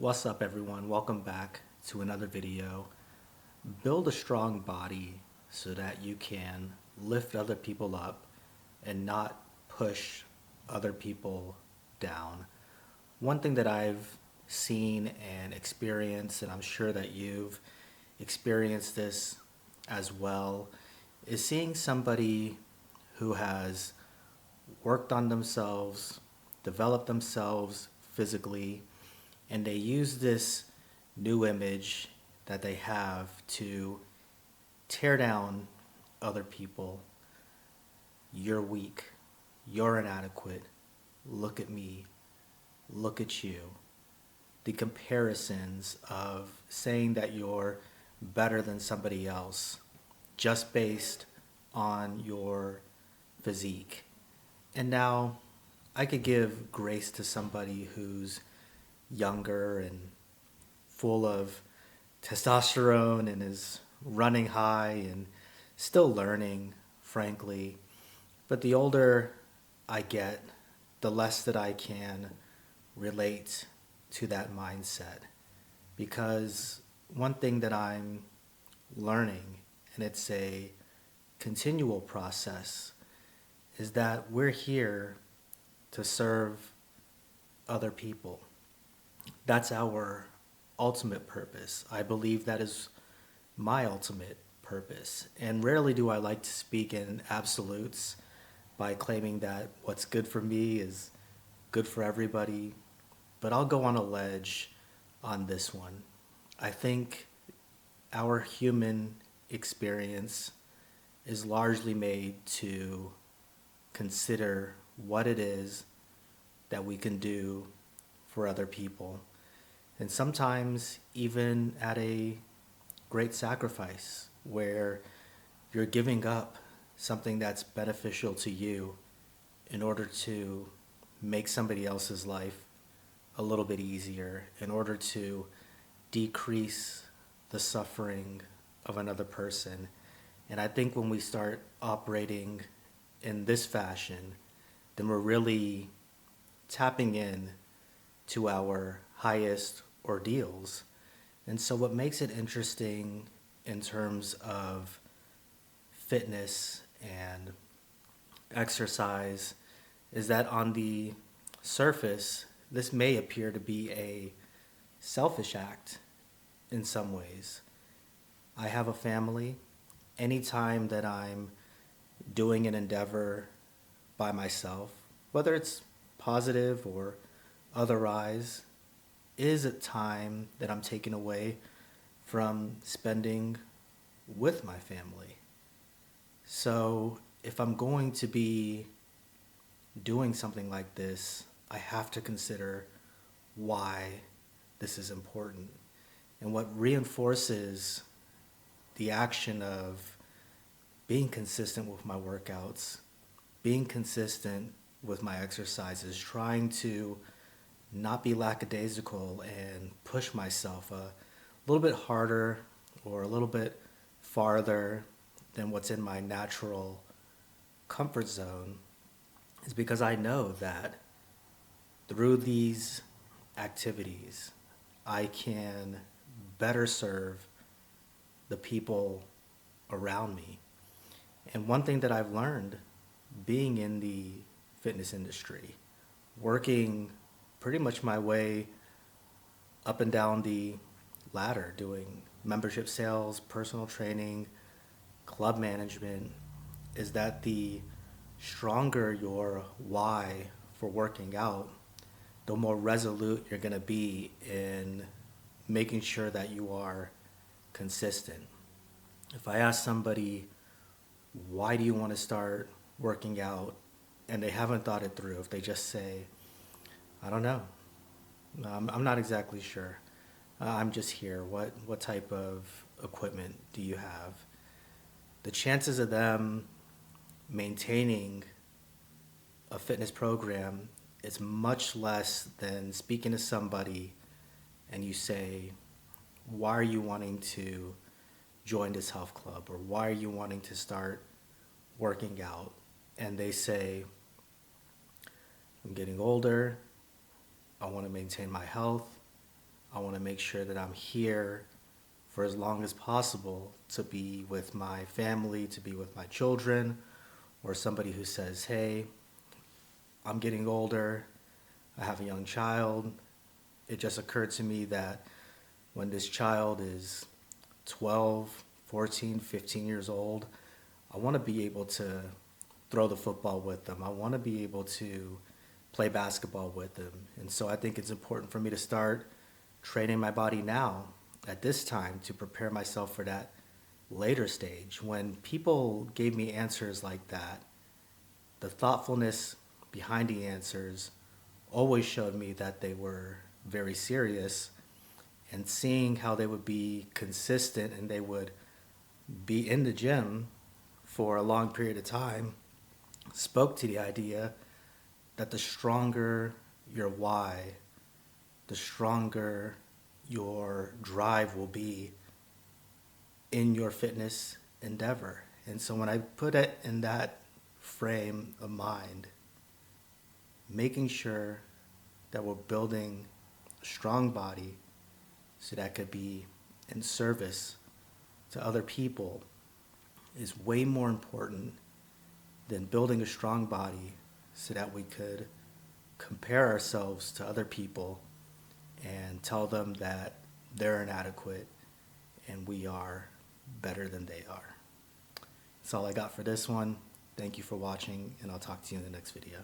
What's up, everyone? Welcome back to another video. Build a strong body so that you can lift other people up and not push other people down. One thing that I've seen and experienced, and I'm sure that you've experienced this as well, is seeing somebody who has worked on themselves, developed themselves physically, and they use this new image that they have to tear down other people. You're weak. You're inadequate. Look at me. Look at you. The comparisons of saying that you're better than somebody else just based on your physique. And now I could give grace to somebody who's younger and full of testosterone and is running high and still learning, frankly. But the older I get, the less that I can relate to that mindset. Because one thing that I'm learning, and it's a continual process, is that we're here to serve other people. That's our ultimate purpose. I believe that is my ultimate purpose. And rarely do I like to speak in absolutes by claiming that what's good for me is good for everybody. But I'll go on a ledge on this one. I think our human experience is largely made to consider what it is that we can do for other people. And sometimes even at a great sacrifice where you're giving up something that's beneficial to you in order to make somebody else's life a little bit easier, in order to decrease the suffering of another person. And I think when we start operating in this fashion, then we're really tapping in to our highest ordeals. And so what makes it interesting in terms of fitness and exercise is that on the surface, this may appear to be a selfish act in some ways. I have a family. Anytime that I'm doing an endeavor by myself, whether it's positive or otherwise, is a time that I'm taking away from spending with my family. So if I'm going to be doing something like this, I have to consider why this is important. And what reinforces the action of being consistent with my workouts, being consistent with my exercises, trying to not be lackadaisical and push myself a little bit harder or a little bit farther than what's in my natural comfort zone, is because I know that through these activities, I can better serve the people around me. And one thing that I've learned being in the fitness industry, working pretty much my way up and down the ladder, doing membership sales, personal training, club management, is that the stronger your why for working out, the more resolute you're going to be in making sure that you are consistent. If I ask somebody, why do you want to start working out, and they haven't thought it through, if they just say, I don't know, I'm not exactly sure, I'm just here, what type of equipment do you have? The chances of them maintaining a fitness program is much less than speaking to somebody and you say, why are you wanting to join this health club, or why are you wanting to start working out? And they say, I'm getting older, I want to maintain my health, I want to make sure that I'm here for as long as possible to be with my family, to be with my children, or somebody who says, hey, I'm getting older, I have a young child. It just occurred to me that when this child is 12, 14, 15 years old, I want to be able to throw the football with them. I want to be able to play basketball with them. And so I think it's important for me to start training my body now at this time to prepare myself for that later stage. When people gave me answers like that, the thoughtfulness behind the answers always showed me that they were very serious, and seeing how they would be consistent and they would be in the gym for a long period of time spoke to the idea that the stronger your why, the stronger your drive will be in your fitness endeavor. And so when I put it in that frame of mind, making sure that we're building a strong body so that could be in service to other people is way more important than building a strong body so that we could compare ourselves to other people and tell them that they're inadequate and we are better than they are. That's all I got for this one. Thank you for watching, and I'll talk to you in the next video.